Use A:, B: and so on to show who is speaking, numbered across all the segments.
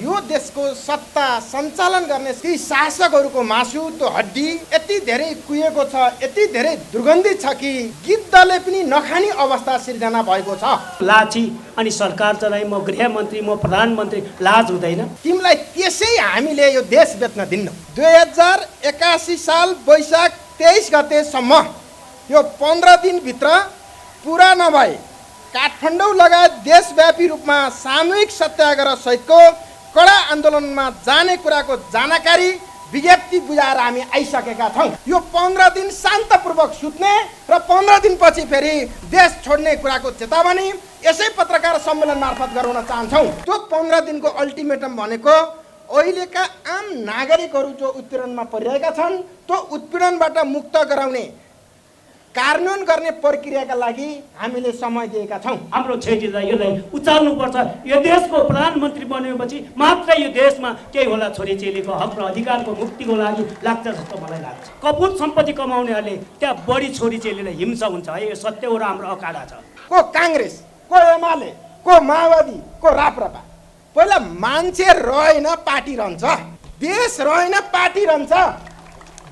A: यो देशको सत्ता सञ्चालन गर्ने ती शासकहरूको मासु त्यो हड्डी यति धेरै कुहिएको छ, यति धेरै दुर्गन्धित छ कि गिद्धले पनि नखाने अवस्था सिर्जना भएको छ।
B: लाची अनि सरकार चलाइ म गृहमन्त्री म प्रधानमन्त्री लाज हुँदैन?
A: तिमीलाई त्यसै हामीले यो देश बेच्न दिन्नौ। 2081 साल वैशाख 23 गतेसम्म यो 15 दिनभित्र पुरा नभए काठमाडौँ लगायत देशव्यापी रूपमा सामूहिक सत्याग्रह सहितको कडा आन्दोलनमा जाने कुराको जानकारी विज्ञप्ति बुझाएर हामी आइसकेका छौँ। यो 15 दिन शान्तपूर्वक सुत्ने र 15 दिनपछि फेरि देश छोड्ने कुराको चेतावनी यसै पत्रकार सम्मेलन मार्फत गराउन चाहन्छौँ। त्यो 15 दिनको अल्टिमेटम भनेको अहिलेका आम नागरिकहरू जो उत्पीडनमा परिरहेका छन् त्यो उत्पीडनबाट मुक्त गराउने कार्यान्वयन गर्ने प्रक्रियाका लागि हामीले समय दिएका छौँ।
B: हाम्रो छेटीलाई यसलाई उचाल्नुपर्छ। यो देशको प्रधानमन्त्री बनेपछि मात्र यो देशमा केही होला छोरीचेलीको हक र अधिकारको मुक्तिको लागि लाग्छ जस्तो मलाई लाग्छ। कपुत सम्पत्ति कमाउनेहरूले त्यहाँ बढी छोरीचेलीलाई हिंसा हुन्छ है, यो सत्य हो र हाम्रो अखाडा छ।
A: को काङ्ग्रेस, को एमाले, को माओवादी, को राप्रपा, पहिला मान्छे रहेन पार्टी रहन्छ, देश रहेन पार्टी रहन्छ।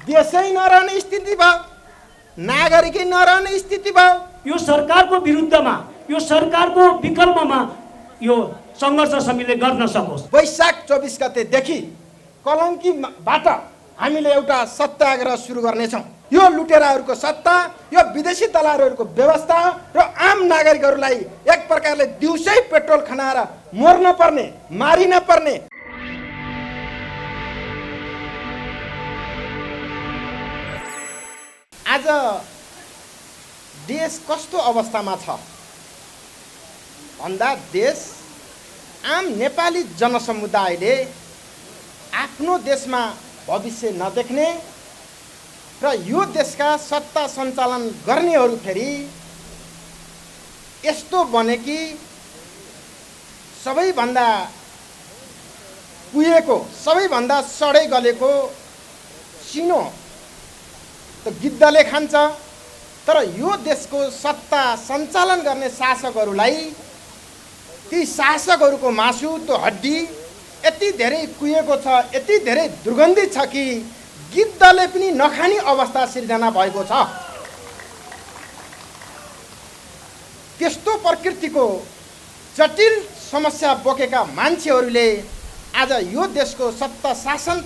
A: देशै नरहने स्थिति भयो, नागरिकै नरहने स्थिति भयो।
B: यो सरकारको विरुद्धमा, यो सरकारको विकल्पमा यो सङ्घर्ष समितिले गर्न सकोस्।
A: वैशाख 24 गतेदेखि कलङ्कीबाट हामीले एउटा सत्याग्रह सुरु गर्नेछौँ। यो लुटेराहरूको सत्ता, यो विदेशी दलालहरूको व्यवस्था र आम नागरिकहरूलाई एक प्रकारले दिउँसै पेट्रोल खनाएर मर्न पर्ने, मारिन पर्ने। आज देश कस्तो अवस्थामा छ भन्दा देश आम नेपाली जनसमुदायले आफ्नो देशमा भविष्य नदेख्ने र यो देशका सत्ता सञ्चालन गर्नेहरू फेरि यस्तो बने कि सबैभन्दा कुहिएको, सबैभन्दा सडै गलेको सिनो त गिद्धले खान्छ। तर यो देशको सत्ता सञ्चालन गर्ने शासकहरूलाई ती शासकहरूको मासु त्यो हड्डी यति धेरै कुहिएको छ, यति धेरै दुर्गन्धित छ कि गिद्धले पनि नखाने अवस्था सिर्जना भएको छ। त्यस्तो प्रकृतिको जटिल समस्या बोकेका मान्छेहरूले आज यो देशको सत्ता शासन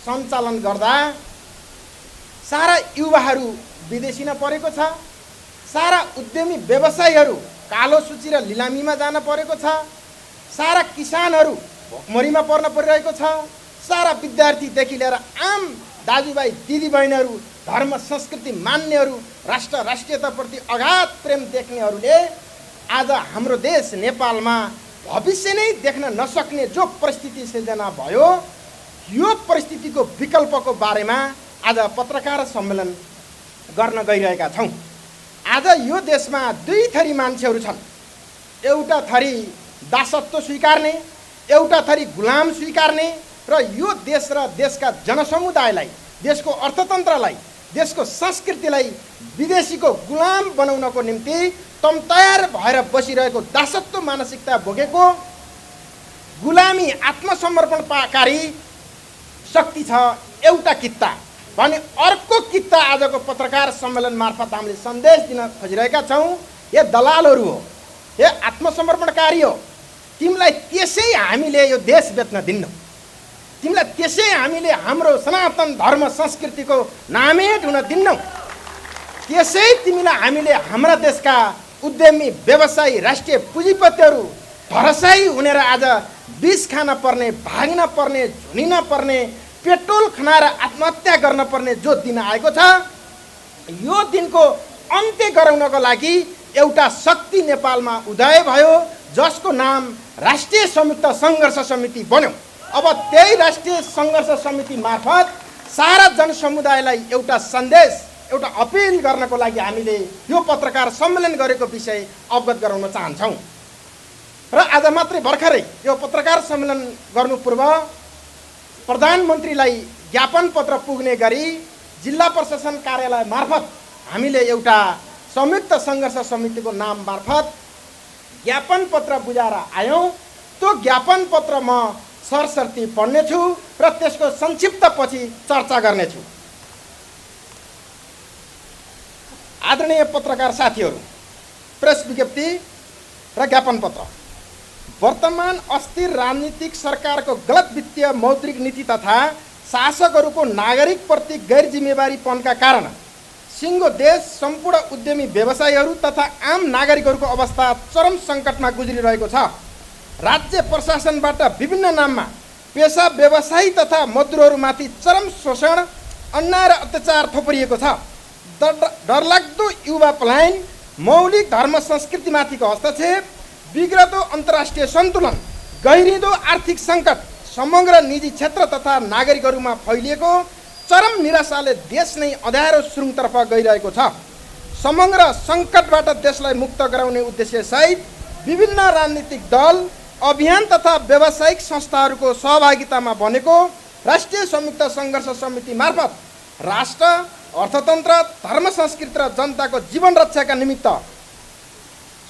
A: सञ्चालन गर्दा सारा युवाहरू विदेशीमा परेको छ, सारा उद्यमी व्यवसायीहरू कालो सूची र लिलामीमा जान परेको छ, सारा किसानहरू भोकमरीमा पर्न परिरहेको छ, सारा विद्यार्थीदेखि लिएर आम दाजुभाइ दिदीबहिनीहरू, धर्म संस्कृति मान्नेहरू, राष्ट्र राष्ट्रियताप्रति अगाध प्रेम देख्नेहरूले आज हाम्रो देश नेपालमा भविष्य नै देख्न नसक्ने जो परिस्थिति सिर्जना भयो, यो परिस्थितिको विकल्पको बारेमा आज पत्रकार सम्मेलन गर्न गइरहेका छौँ। आज यो देशमा दुई थरी मान्छेहरू छन्। एउटा थरी दासत्व स्वीकार्ने, एउटा थरी गुलाम स्वीकार्ने र यो देश र देशका जनसमुदायलाई, देशको अर्थतन्त्रलाई, देशको संस्कृतिलाई विदेशीको गुलाम बनाउनको निम्ति तम तयार भएर बसिरहेको दासत्व मानसिकता बोकेको गुलामी आत्मसमर्पणकारी शक्ति छ एउटा कित्ता भने अर्को कित्ता आजको पत्रकार सम्मेलन मार्फत हामीले सन्देश दिन खोजिरहेका छौँ। यो दलालहरू हो, यो आत्मसमर्पणकारी हो। तिमीलाई त्यसै हामीले यो देश बेच्न दिन्नौ। तिमीलाई त्यसै हामीले हाम्रो सनातन धर्म संस्कृतिको नामेट हुन दिन्नौ। त्यसै तिमीलाई हामीले हाम्रा देशका उद्यमी व्यवसायी राष्ट्रिय पुँजीपतिहरू धराशायी हुनेर आज विष खान पर्ने, भाग्न पर्ने, झुनिन पर्ने, पेट्रोल खनाएर आत्महत्या गर्न पर्ने जो दिन आएको छ, यो दिनको अन्त्य गराउनको लागि एउटा शक्ति नेपालमा उदय भयो जसको नाम राष्ट्रिय संयुक्त सङ्घर्ष समिति बन्यो। अब त्यही राष्ट्रिय सङ्घर्ष समिति मार्फत सारा जनसमुदायलाई एउटा सन्देश, एउटा अपिल गर्नको लागि हामीले यो पत्रकार सम्मेलन गरेको विषय अवगत गराउन चाहन्छौँ। र आज मात्रै भर्खरै यो पत्रकार सम्मेलन गर्नु पूर्व प्रधानमन्त्रीलाई ज्ञापन पत्र पुग्ने गरी जिल्ला प्रशासन कार्यालय मार्फत हामीले एउटा संयुक्त सङ्घर्ष समितिको नाम मार्फत ज्ञापन पत्र बुझाएर आयौँ। त्यो ज्ञापन पत्र म सरसर्ती पढ्नेछु र त्यसको संक्षिप्त पछि चर्चा गर्नेछु। आदरणीय पत्रकार साथीहरू, प्रेस विज्ञप्ति र ज्ञापन पत्र। वर्तमान अस्थिर राजनीतिक सरकारको गलत वित्तीय मौद्रिक नीति तथा शासकहरूको नागरिकप्रति गैर जिम्मेवारीपनका कारण सिङ्गो देश, सम्पूर्ण उद्यमी व्यवसायीहरू तथा आम नागरिकहरूको अवस्था चरम सङ्कटमा गुज्रिरहेको छ। राज्य प्रशासनबाट विभिन्न नाममा पेसा व्यवसायी तथा मजदुरहरूमाथि चरम शोषण, अन्याय र अत्याचार थोपरिएको छ। डरलाग्दो युवा पलायन, मौलिक धर्म संस्कृतिमाथिको हस्तक्षेप, बिग्रदो अन्तर्राष्ट्रिय सन्तुलन, गहिरिँदो आर्थिक सङ्कट, समग्र निजी क्षेत्र तथा नागरिकहरूमा फैलिएको चरम निराशाले देश नै अँध्यारो सुरुङतर्फ गइरहेको छ। समग्र सङ्कटबाट देशलाई मुक्त गराउने उद्देश्यसहित विभिन्न राजनीतिक दल, अभियान तथा व्यावसायिक संस्थाहरूको सहभागितामा बनेको राष्ट्रिय संयुक्त सङ्घर्ष समिति मार्फत राष्ट्र, अर्थतन्त्र, धर्म, संस्कृति र जनताको जीवन रक्षाका निमित्त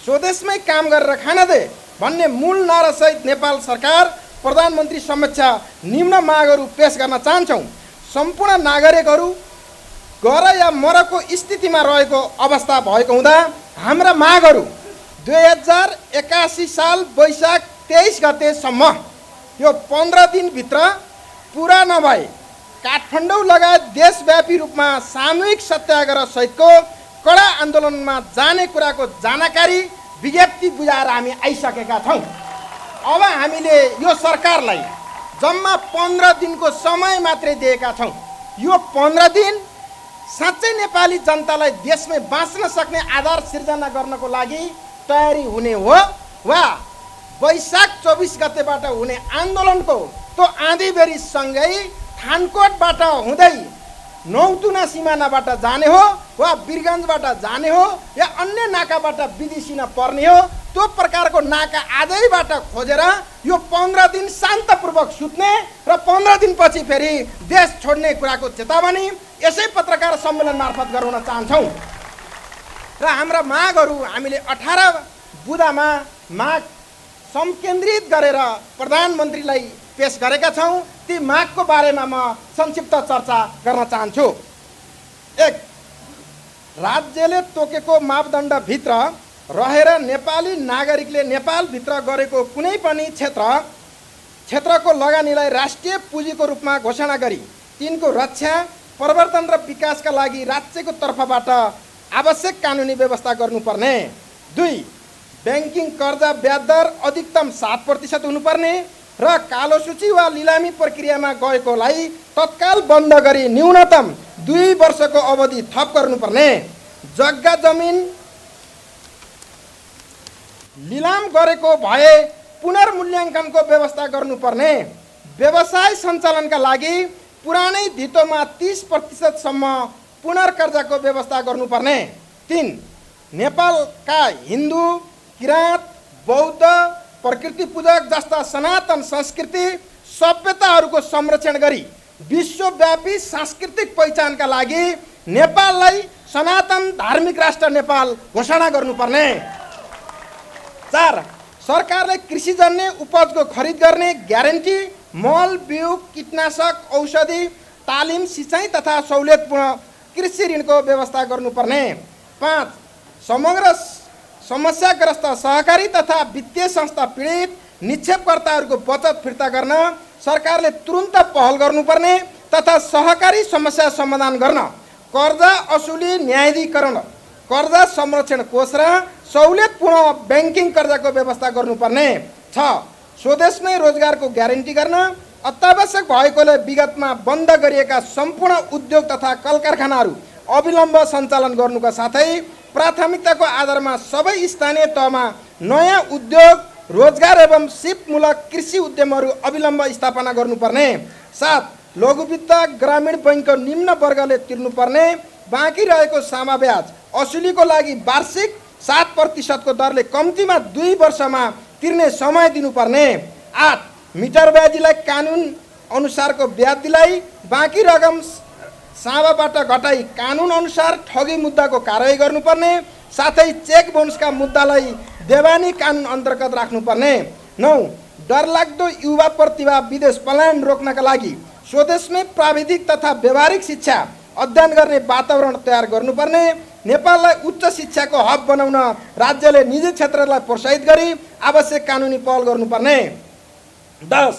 A: स्वदेशमै काम गरेर खान दे भन्ने मूल नारासहित नेपाल सरकार प्रधानमन्त्री समक्ष निम्न मागहरू पेश गर्न चाहन्छौँ। सम्पूर्ण नागरिकहरू गर या मरको स्थितिमा रहेको अवस्था भएको हुँदा हाम्रा मागहरू 2081 साल वैशाख 23 गतेसम्म यो 15 दिनभित्र पुरा नभए काठमाडौँ लगायत देशव्यापी रूपमा सामूहिक सत्याग्रह सहितको कडा आन्दोलनमा जाने कुराको जानकारी विज्ञप्ति बुझाएर हामी आइसकेका छौँ। अब हामीले यो सरकारलाई जम्मा 15 दिनको समय मात्रै दिएका छौँ। यो 15 दिन साँच्चै नेपाली जनतालाई देशमै बाँच्न सक्ने आधार सिर्जना गर्नको लागि तयारी हुने हो वा वैशाख 24 गतेबाट हुने आन्दोलनको त्यो आँधीबेहरीसँगै थानकोटबाट हुँदै नौतुना सिमानाबाट जाने हो वा वीरगन्जबाट जाने हो या अन्य नाकाबाट विदेशिन पर्ने हो, त्यो प्रकारको नाका आजैबाट खोजेर यो 15 दिन शान्तपूर्वक सुत्ने र 15 दिनपछि फेरि देश छोड्ने कुराको चेतावनी यसै पत्रकार सम्मेलन मार्फत गराउन चाहन्छौँ। र हाम्रा मागहरू हामीले 18 बुँदामा माग संकेन्द्रित गरेर प्रधानमन्त्रीलाई पेश गरेका छौँ। ती मागको बारेमा म संक्षिप्त चर्चा गर्न चाहन्छु। 1. राज्यले तोकेको मापदण्डभित्र रहेर नेपाली नागरिकले नेपालभित्र गरेको कुनै पनि क्षेत्रको लगानीलाई राष्ट्रिय पुँजीको रूपमा घोषणा गरी तिनको रक्षा, प्रवर्धन र विकासका लागि राज्यको तर्फबाट आवश्यक कानुनी व्यवस्था गर्नुपर्ने। 2. ब्याङ्किङ कर्जा ब्याज दर अधिकतम 7% हुनुपर्ने र कालो सूची वा लिलामी प्रक्रियामा गएकोलाई तत्काल बन्द गरी न्यूनतम 2 वर्षको अवधि थप गर्नुपर्ने। जग्गा जमिन लिलाम गरेको भए पुनर्मूल्याङ्कनको व्यवस्था गर्नुपर्ने। व्यवसाय सञ्चालनका लागि पुरानै धितोमा 30% सम्म पुनर्कर्जाको व्यवस्था गर्नुपर्ने। 3. नेपालका हिन्दू, किराँत, बौद्ध, प्रकृति पूजक जस्ता सनातन संस्कृति सभ्यताहरूको संरक्षण गरी विश्वव्यापी सांस्कृतिक पहिचानका लागि नेपाललाई सनातन धार्मिक राष्ट्र नेपाल घोषणा गर्नुपर्ने। 4. सरकारले कृषिजन्य उपजको खरिद गर्ने ग्यारेन्टी, मल, बिउ, कीटनाशक, औषधि, तालिम, सिँचाइ तथा सहुलियतपूर्ण कृषि ऋणको व्यवस्था गर्नुपर्ने। 5. समग्र समस्याग्रस्त सहकारी तथा वित्तीय संस्था पीडित निक्षेपकर्ताहरूको बचत फिर्ता गर्न सरकारले तुरुन्त पहल गर्नुपर्ने तथा सहकारी समस्या समाधान गर्न कर्जा असुली न्यायाधिकरण, कर्जा संरक्षण कोष र सहुलियतपूर्ण ब्याङ्किङ कर्जाको व्यवस्था गर्नुपर्ने। 6. स्वदेशमै रोजगारको ग्यारेन्टी गर्न अत्यावश्यक भएकोले विगतमा बन्द गरिएका सम्पूर्ण उद्योग तथा कल कारखानाहरू अविलम्ब सञ्चालन गर्नुका साथै प्राथमिकताको आधारमा सबै स्थानीय तहमा नयाँ उद्योग, रोजगार एवं सिपमूलक कृषि उद्यमहरू अविलम्ब स्थापना गर्नुपर्ने। 7. लघुवित्त ग्रामीण बैङ्कको निम्न वर्गले तिर्नुपर्ने बाँकी रहेको सामा ब्याज असुलीको लागि वार्षिक 7% को दरले कम्तीमा 2 वर्षमा तिर्ने समय दिनुपर्ने। 8. मिटर ब्याजीलाई कानुन अनुसारको ब्याज दिलाई बाँकी रकम सामाबाट घटाई कानुन अनुसार ठगी मुद्दाको कारवाही गर्नुपर्ने साथै चेक बाउन्सका मुद्दालाई देवानी कानुन अन्तर्गत राख्नुपर्ने। 9. डरलाग्दो युवा प्रतिभा विदेश पलायन रोक्नका लागि स्वदेशमै प्राविधिक तथा व्यावहारिक शिक्षा अध्ययन गर्ने वातावरण तयार गर्नुपर्ने, नेपाललाई उच्च शिक्षाको हब बनाउन राज्यले निजी क्षेत्रलाई प्रोत्साहित गरी आवश्यक कानुनी पहल गर्नुपर्ने। 10.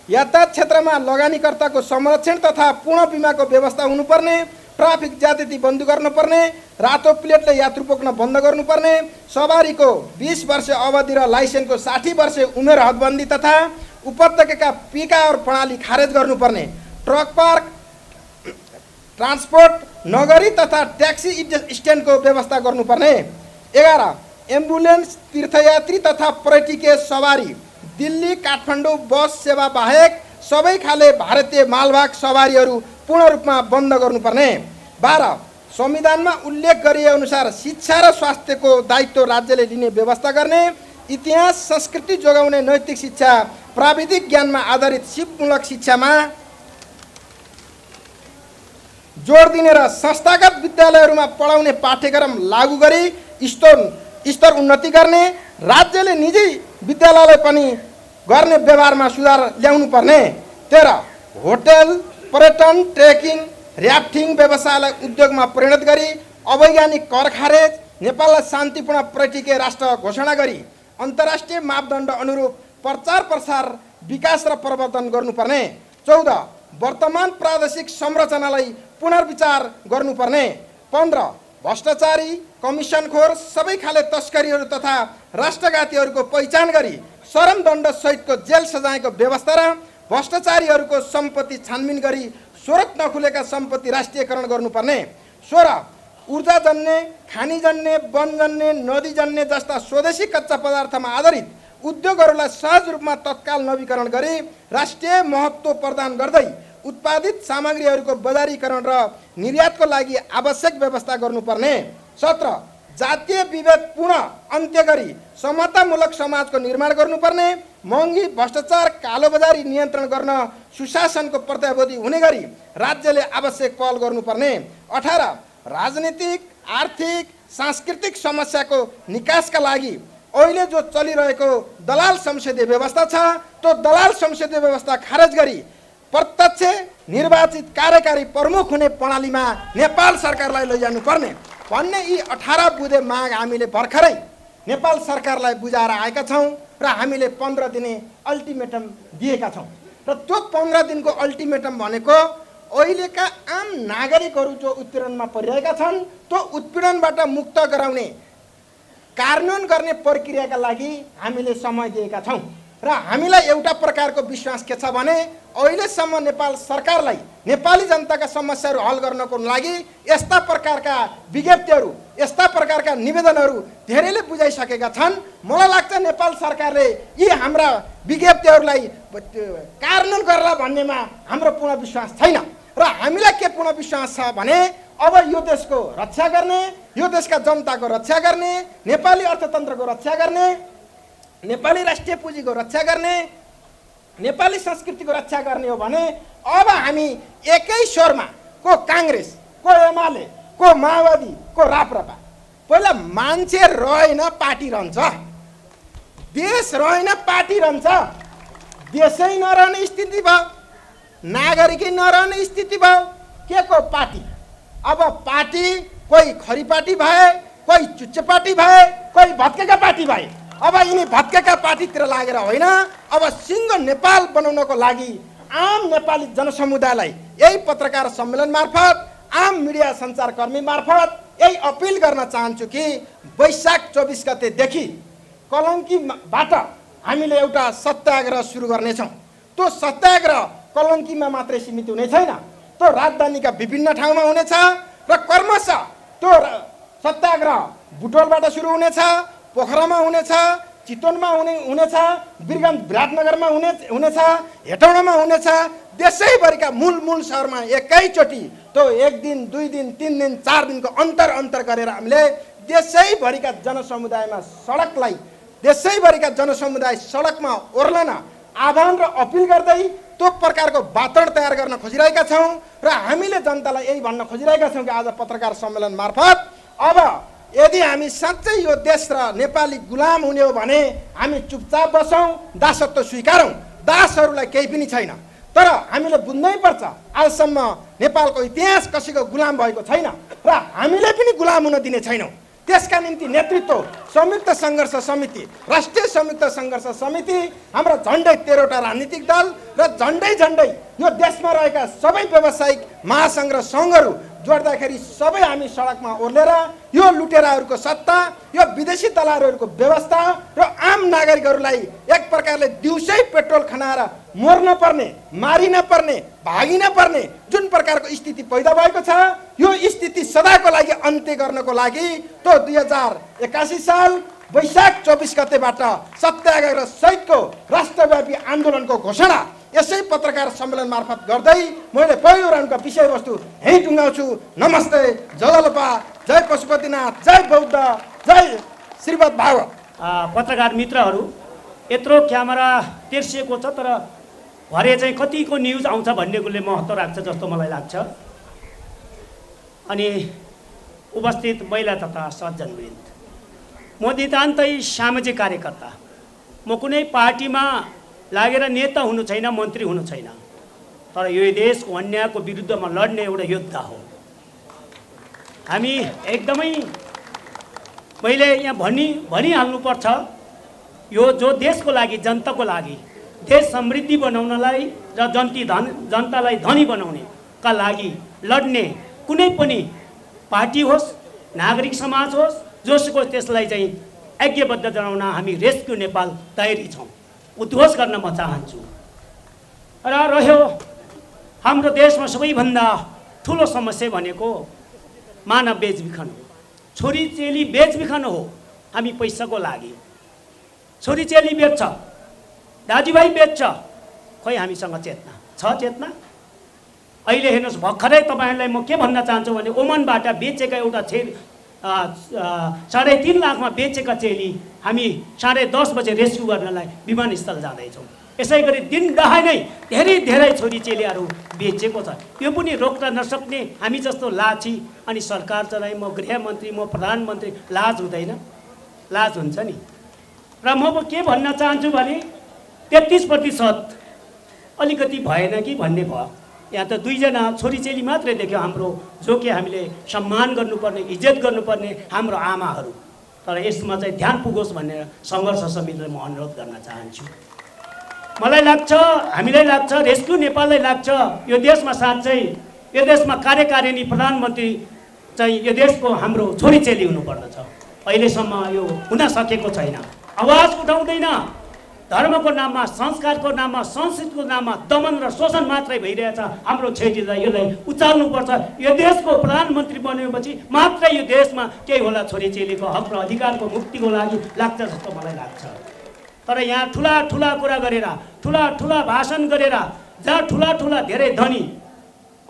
A: यातायात क्षेत्रमा लगानीकर्ताको संरक्षण तथा पूर्ण बिमाको व्यवस्था हुनुपर्ने, ट्राफिक ज्यादती बन्द गर्नुपर्ने, रातो प्लेटले यात्रु बोक्न बन्द गर्नुपर्ने, सवारीको 20 वर्ष अवधि र लाइसेन्सको 60 वर्ष उमेर हदबन्दी तथा उपत्यका पिकार प्रणाली खारेज गर्नुपर्ने, ट्रक पार्क ट्रान्सपोर्ट नगरी तथा ट्याक्सी स्ट्यान्डको व्यवस्था गर्नुपर्ने। 11. एम्बुलेन्स तीर्थयात्री तथा पर्यटकीय सवारी दिल्ली काठमाडौँ बस सेवा बाहेक सबै खाले भारतीय मालवाहक सवारीहरू पूर्ण रूपमा बन्द गर्नुपर्ने। 12. संविधानमा उल्लेख गरिए अनुसार शिक्षा र स्वास्थ्यको दायित्व राज्यले लिने व्यवस्था गर्ने, इतिहास संस्कृति जोगाउने नैतिक शिक्षा प्राविधिक ज्ञानमा आधारित सिपमूलक शिक्षामा जोड दिने र संस्थागत विद्यालयहरूमा पढाउने पाठ्यक्रम लागू गरी स्तर उन्नति गर्ने, राज्यले निजी विद्यालयलाई पनि गर्ने व्यवहारमा सुधार ल्याउनु पर्ने। 13. होटल पर्यटन ट्रेकिङ र्याफ्टिङ व्यवसायलाई उद्योगमा परिणत गरी अवैधानिक कर खारेज, नेपाललाई शान्तिपूर्ण पर्यटकीय राष्ट्र घोषणा गरी अन्तर्राष्ट्रिय मापदण्ड अनुरूप प्रचार प्रसार विकास र प्रवर्धन गर्नुपर्ने। 14. वर्तमान प्रादेशिक संरचनालाई पुनर्विचार गर्नुपर्ने। 15. भ्रष्टाचारी कमिसनखोर सबै खाले तस्करीहरू तथा राष्ट्रघातीहरूको पहिचान गरी चरमदण्ड सहितको जेल सजायको व्यवस्था र भ्रष्टाचारीहरूको सम्पत्ति छानबिन गरी स्रोत नखुलेका सम्पत्ति राष्ट्रियकरण गर्नुपर्ने। 16. ऊर्जाजन्य खानीजन्य वनजन्य नदीजन्य जस्ता स्वदेशी कच्चा पदार्थमा आधारित उद्योगहरूलाई सहज रूपमा तत्काल नवीकरण गरी राष्ट्रिय महत्त्व प्रदान गर्दै उत्पादित सामग्रीहरूको बजारीकरण र निर्यातको लागि आवश्यक व्यवस्था गर्नुपर्ने। 17. जातीय विभेद पुनः अन्त्य गरी समतामूलक समाजको निर्माण गर्नुपर्ने, महँगी भ्रष्टाचार कालोबजारी नियन्त्रण गर्न सुशासनको प्रत्याभूति हुने गरी राज्यले आवश्यक पहल गर्नुपर्ने। 18. राजनीतिक आर्थिक सांस्कृतिक समस्याको निकासका लागि अहिले जो चलिरहेको दलाल संसदीय व्यवस्था छ त्यो दलाल संसदीय व्यवस्था खारेज गरी प्रत्यक्ष निर्वाचित कार्यकारी प्रमुख हुने प्रणालीमा नेपाल सरकारलाई लैजानुपर्ने भन्ने यी 18 बुँदे माग हामीले भर्खरै नेपाल सरकारलाई बुझाएर आएका छौँ र हामीले 15 दिने अल्टिमेटम दिएका छौँ र त्यो 15 दिनको अल्टिमेटम भनेको अहिलेका आम नागरिकहरू जो उत्पीडनमा परिरहेका छन् त्यो उत्पीडनबाट मुक्त गराउने कार्यान्वयन गर्ने प्रक्रियाका लागि हामीले समय दिएका छौँ र हामीलाई एउटा प्रकारको विश्वास के छ भने अहिलेसम्म नेपाल सरकारलाई नेपाली जनताका समस्याहरू हल गर्नको लागि यस्ता प्रकारका विज्ञप्तिहरू यस्ता प्रकारका निवेदनहरू धेरैले बुझाइसकेका छन्। मलाई लाग्छ नेपाल सरकारले यी हाम्रा विज्ञप्तिहरूलाई कार्यान्वयन गर्ला भन्नेमा हाम्रो पूर्ण विश्वास छैन र हामीलाई के पूर्ण विश्वास छ भने अब यो देशको रक्षा गर्ने, यो देशका जनताको रक्षा गर्ने, नेपाली अर्थतन्त्रको रक्षा गर्ने, नेपाली राष्ट्रिय पुँजीको रक्षा गर्ने, नेपाली संस्कृतिको रक्षा गर्ने हो भने अब हामी एकै स्वरमा को काङ्ग्रेस को एमाले को माओवादी को राप्रपा पहिला मान्छे रहेन पार्टी रहन्छ, देश रहेन पार्टी रहन्छ, देशै नरहने स्थिति भयो, नागरिकै नरहने स्थिति भयो, के को पार्टी? अब पार्टी कोही खरी पार्टी भए, कोही चुच्चे पार्टी भए, कोही भत्केका पार्टी भए। अब यिनी भत्केका पार्टीतिर लागेर होइन, अब सिङ्गो नेपाल बनाउनको लागि आम नेपाली जनसमुदायलाई यही पत्रकार सम्मेलन मार्फत आम मिडिया सञ्चारकर्मी मार्फत यही अपिल गर्न चाहन्छु कि वैशाख 24 गतेदेखि कलङ्कीबाट हामीले एउटा सत्याग्रह सुरु गर्नेछौँ। त्यो सत्याग्रह कलङ्कीमा मात्रै सीमित हुने छैन, त्यो राजधानीका विभिन्न ठाउँमा हुनेछ र क्रमशः त्यो सत्याग्रह बुटोलबाट सुरु हुनेछ, पोखरामा हुनेछ, चितवनमा हुनेछ, वीरगञ्ज विराटनगरमा हुनेछ, हेटौडामा हुनेछ, देशैभरिका मूल सहरमा एकैचोटि त्यो 1 दिन 2 दिन 3 दिन 4 दिनको अन्तर गरेर हामीले देशैभरिका जनसमुदाय सडकमा ओर्लन आह्वान र अपिल गर्दै त्यो प्रकारको वातावरण तयार गर्न खोजिरहेका छौँ र हामीले जनतालाई यही भन्न खोजिरहेका छौँ कि आज पत्रकार सम्मेलन मार्फत अब यदि हामी साँच्चै यो देश र नेपाली गुलाम हुने हो भने हामी चुपचाप बसौँ, दासत्व स्वीकारौँ। दासहरूलाई केही पनि छैन, तर हामीले बुझ्नै पर्छ आजसम्म नेपालको इतिहास कसैको गुलाम भएको छैन र हामीले पनि गुलाम हुन दिने छैनौँ। त्यसका निम्ति नेतृत्व संयुक्त सङ्घर्ष समिति, राष्ट्रिय संयुक्त सङ्घर्ष समिति, हाम्रा झन्डै 13वटा राजनीतिक दल र झन्डै यो देशमा रहेका सबै व्यावसायिक महासङ्घ र सङ्घहरू जोड्दाखेरि सबै हामी सडकमा ओर्लेर यो लुटेराहरूको सत्ता, यो विदेशी दलालहरूको व्यवस्था र आम नागरिकहरूलाई एक प्रकारले दिउँसै पेट्रोल खनाएर मर्न पर्ने, मारिन पर्ने, भागिन पर्ने जुन प्रकारको स्थिति पैदा भएको छ, यो स्थिति सदाको लागि अन्त्य गर्नको लागि त्यो 2081 साल वैशाख 24 गतेबाट सत्याग्रह सहितको राष्ट्रव्यापी आन्दोलनको घोषणा यसै पत्रकार सम्मेलन मार्फत गर्दै मैले पहिलो राउन्डको विषयवस्तु यहीँ टुङ्गाउँछु। नमस्ते, जललपा, जय पशुपतिनाथ, जय बौद्ध, जय श्रीमद् भागवत।
B: पत्रकार मित्रहरू, यत्रो क्यामेरा तेर्सिएको छ तर भरे चाहिँ कतिको न्युज आउँछ भन्ने कुराले महत्त्व राख्छ जस्तो मलाई लाग्छ। अनि उपस्थित महिला तथा सज्जनवृन्द, म नितान्तै सामाजिक कार्यकर्ता, म कुनै पार्टीमा लागेर नेता हुनु छैन, मन्त्री हुनु छैन, तर यो देशको अन्यायको विरुद्धमा लड्ने एउटा योद्धा हो। हामी एकदमै मैले यहाँ भनिहाल्नुपर्छ, यो जो देशको लागि, जनताको लागि, देश समृद्धि बनाउनलाई र जनतालाई धनी बनाउनेका लागि लड्ने कुनै पनि पार्टी होस्, नागरिक समाज होस्, जोसुको त्यसलाई चाहिँ ऐक्यबद्ध जनाउन हामी रेस्क्यु नेपाल तयारी छौँ, उद्घोष गर्न म चाहन्छु। र रह्यो हाम्रो देशमा सबैभन्दा ठुलो समस्या भनेको मानव बेचबिखन हो, छोरीचेली बेचबिखन हो। हामी पैसाको लागि छोरीचेली बेच्छ, दाजुभाइ बेच्छ, खोइ हामीसँग चेतना छ? चेतना अहिले हेर्नुहोस्, भर्खरै तपाईँहरूलाई म के भन्न चाहन्छु भने ओमनबाट बेचेका एउटा 3.5 लाखमा बेचेका चेली हामी 10:30 बजे रेस्क्यु गर्नलाई विमानस्थल जाँदैछौँ। यसै गरी दिन दहाई नै धेरै छोरीचेलीहरू बेचेको छ। यो पनि रोक्न नसक्ने हामी जस्तो लाछी अनि सरकार चाहिँ म गृहमन्त्री, म प्रधानमन्त्री, लाज हुँदैन? लाज हुन्छ नि। र म के भन्न चाहन्छु भने 33% अलिकति भएन कि भन्ने भयो। यहाँ त 2जना छोरीचेली मात्रै देख्यो हाम्रो, जो कि हामीले सम्मान गर्नुपर्ने, इज्जत गर्नुपर्ने हाम्रो आमाहरू। तर यसमा चाहिँ ध्यान पुगोस् भनेर सङ्घर्ष समितिलाई म अनुरोध गर्न चाहन्छु। मलाई लाग्छ, हामीलाई लाग्छ, रेस्क्यु नेपाललाई लाग्छ, यो देशमा साँच्चै यो देशमा कार्यकारिणी प्रधानमन्त्री चाहिँ यो देशको हाम्रो छोरीचेली हुनुपर्दछ। अहिलेसम्म यो हुन सकेको छैन। आवाज उठाउँदैन। धर्मको नाममा, संस्कारको नाममा, संस्कृतिको नाममा दमन र शोषण मात्रै भइरहेछ। हाम्रो छोरीलाई यसलाई उचाल्नुपर्छ। यो देशको प्रधानमन्त्री बनेपछि मात्रै यो देशमा केही होला छोरीचेलीको हक र अधिकारको मुक्तिको लागि लाग्छ जस्तो मलाई लाग्छ। तर यहाँ ठुला कुरा गरेर, ठुला भाषण गरेर, जहाँ ठुला धेरै धनी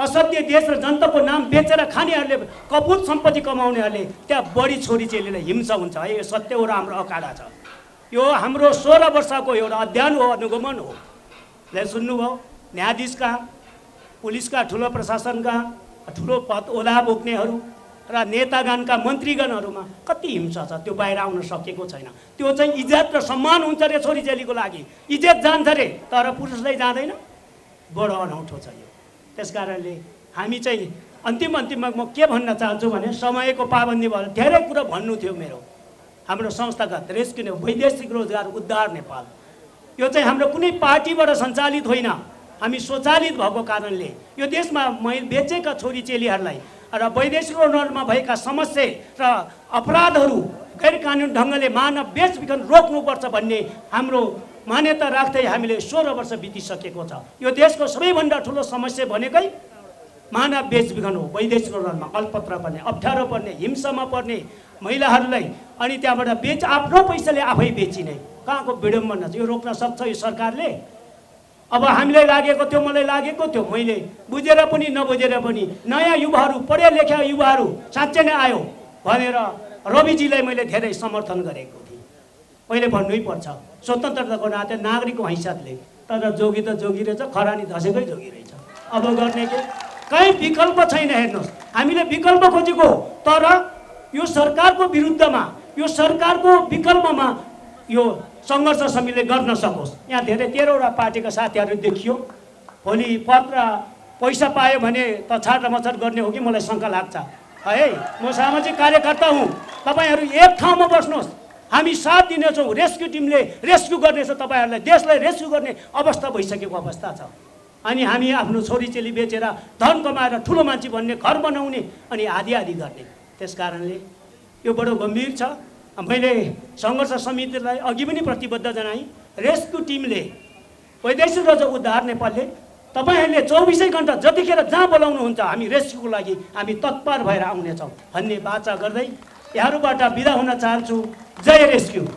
B: असत्य देश र जनताको नाम बेचेर खानेहरूले, कपुत सम्पत्ति कमाउनेहरूले त्यहाँ बढी छोरीचेलीलाई हिंसा हुन्छ है। यो सत्य हो र हाम्रो अकाडा छ। यो हाम्रो 16 वर्षको एउटा अध्ययन हो, अनुगमन हो। ले सुन्नुभयो, न्यायाधीश कहाँ, पुलिस कहाँ, ठुलो प्रशासन कहाँ, ठुलो पद ओदा बोक्नेहरू र नेतागणका मन्त्रीगणहरूमा कति हिंसा छ, त्यो बाहिर आउन सकेको छैन। त्यो चाहिँ इज्जत र सम्मान हुन्छ रे छोरीचेलीको लागि, इज्जत जान्छ रे, तर पुरुषलाई जाँदैन। बडो अनौठो छ यो। त्यस कारणले हामी चाहिँ अन्तिममा म के भन्न चाहन्छु भने समयको पाबन्दी भएर धेरै कुरा भन्नु थियो मेरो। हाम्रो संस्थागत रेस्क्यु वैदेशिक रोजगार उद्धार नेपाल, यो चाहिँ हाम्रो कुनै पार्टीबाट सञ्चालित होइन, हामी स्वचालित भएको कारणले यो देशमा मैले बेचेका छोरीचेलीहरूलाई र वैदेशिक रोजगारमा भएका समस्या र अपराधहरू गैर कानुनी ढङ्गले मानव बेचबिखन रोक्नुपर्छ भन्ने हाम्रो मान्यता राख्दै हामीले 16 वर्ष बितिसकेको छ। यो देशको सबैभन्दा ठुलो समस्या भनेकै मानव बेचबिखन हो। वैदेशिक रोजगारमा अल्पत्र पर्ने, अप्ठ्यारो पर्ने, हिंसामा पर्ने महिलाहरूलाई अनि त्यहाँबाट आफ्नो पैसाले आफै बेचिने कहाँको विडम्बना छ। यो रोक्न सक्छ यो सरकारले? अब हामीलाई लागेको थियो, मलाई लागेको थियो, मैले बुझेर पनि नबुझेर पनि नयाँ युवाहरू, पढे लेखा युवाहरू साँच्चै नै आयो भनेर रविजीलाई मैले धेरै समर्थन गरेको थिएँ। मैले भन्नै पर्छ, स्वतन्त्रताको नाते नागरिकको हैसियतले। तर जोगी त जोगी रहेछ, खरानी धसेकै जोगी रहेछ। अब गर्ने के? कहीँ विकल्प छैन। हेर्नुहोस्, हामीले विकल्प खोजेको, तर यो सरकारको विरुद्धमा, यो सरकारको विकल्पमा यो सङ्घर्ष समितिले गर्न सकोस्। यहाँ धेरै 13वटा पार्टीका साथीहरू देखियो। भोलि पद र पैसा पायो भने त छाटामछाट गर्ने हो कि मलाई शङ्का लाग्छ है। म सामाजिक कार्यकर्ता हुँ। तपाईँहरू एक ठाउँमा बस्नुहोस्, हामी साथ दिनेछौँ। रेस्क्यु टिमले रेस्क्यु गर्नेछ, तपाईँहरूलाई देशलाई रेस्क्यु गर्ने अवस्था भइसकेको अवस्था छ। अनि हामी आफ्नो छोरीचेली बेचेर धन कमाएर ठुलो मान्छे भन्ने, घर बनाउने अनि आधी गर्ने। त्यस कारणले यो बडो गम्भीर छ। मैले सङ्घर्ष समितिलाई अघि पनि प्रतिबद्ध जनाएँ। रेस्क्यु टिमले वैदेशिक रोजगार उद्धार नेपालले तपाईँहरूले 24 घण्टा जतिखेर जहाँ बोलाउनुहुन्छ हामी रेस्क्युको लागि हामी तत्पर भएर आउनेछौँ भन्ने वाचा गर्दै यहाँहरूबाट बिदा हुन चाहन्छु। जय रेस्क्यु।